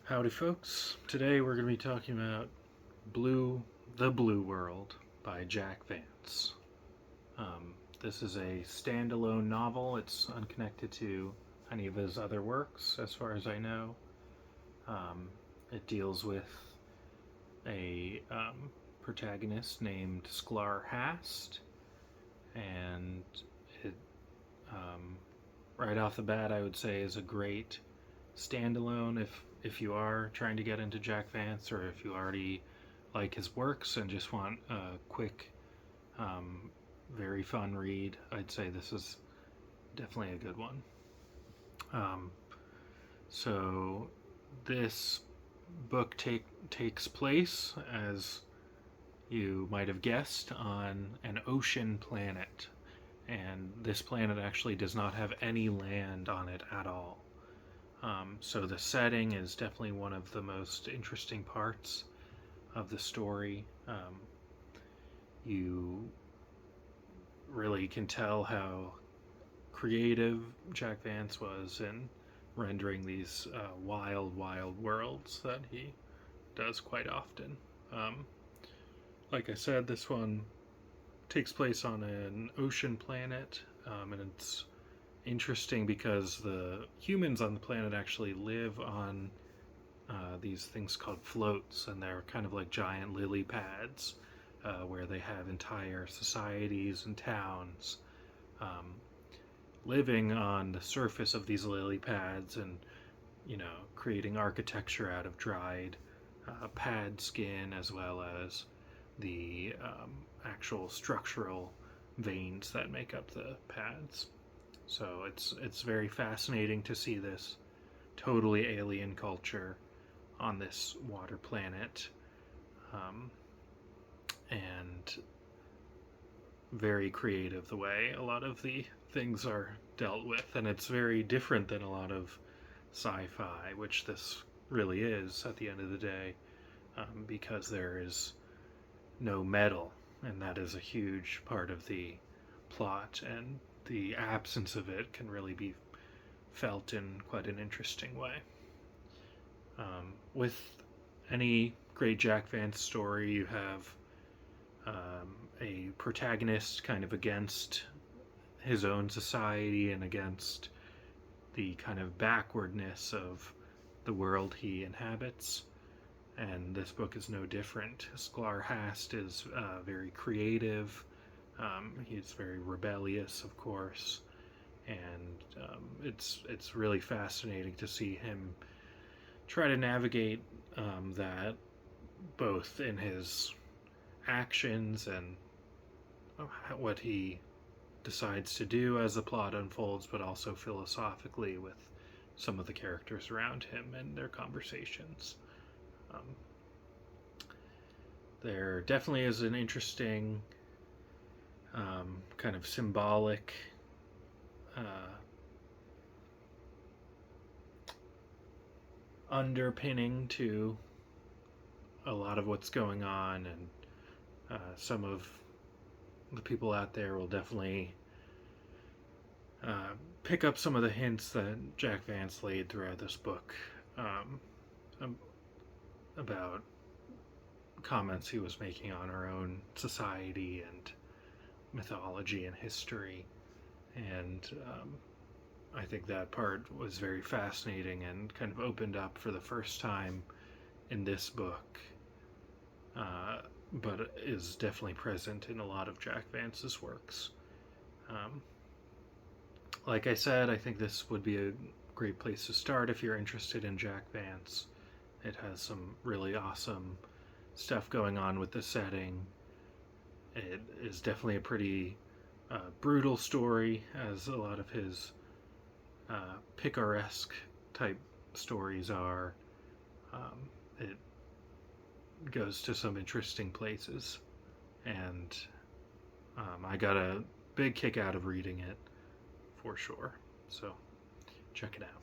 Howdy, folks. Today we're going to be talking about The Blue World by Jack Vance. This is a standalone novel. It's unconnected to any of his other works, as far as I know. Um, it deals with a protagonist named Sklar Hast, and it, um, right off the bat, I would say is a great standalone if you are trying to get into Jack Vance, or if you already like his works and just want a quick, um, very fun read. I'd say this is definitely a good one. Um, so this book takes place, as you might have guessed, on an ocean planet, and this planet actually does not have any land on it at all. So the setting is definitely one of the most interesting parts of the story. You really can tell how creative Jack Vance was in rendering these wild, wild worlds that he does quite often. Um, like I said, this one takes place on an ocean planet, and it's interesting because the humans on the planet actually live on these things called floats, and they're kind of like giant lily pads where they have entire societies and towns um, living on the surface of these lily pads, and creating architecture out of dried pad skin, as well as the actual structural veins that make up the pads. So it's very fascinating to see this totally alien culture on this water planet, um, and very creative the way a lot of the things are dealt with, and it's very different than a lot of sci-fi, which this really is at the end of the day, because there is no metal, and that is a huge part of the plot, and the absence of it can really be felt in quite an interesting way. With any great Jack Vance story, you have a protagonist kind of against his own society and against the kind of backwardness of the world he inhabits. And this book is no different. Sklar Hast is very creative. He's very rebellious, of course, and it's really fascinating to see him try to navigate that, both in his actions and what he decides to do as the plot unfolds, but also philosophically with some of the characters around him and their conversations. Um, there definitely is an interesting kind of symbolic uh, underpinning to a lot of what's going on, and some of the people out there will definitely uh, pick up some of the hints that Jack Vance laid throughout this book, um, about comments he was making on our own society and mythology and history. And I think that part was very fascinating and kind of opened up for the first time in this book, uh, but is definitely present in a lot of Jack Vance's works. Um, like I said, I think this would be a great place to start if you're interested in Jack Vance. It has some really awesome stuff going on with the setting. It is definitely a pretty brutal story, as a lot of his picaresque type stories are. It goes to some interesting places, and I got a big kick out of reading it for sure. So check it out.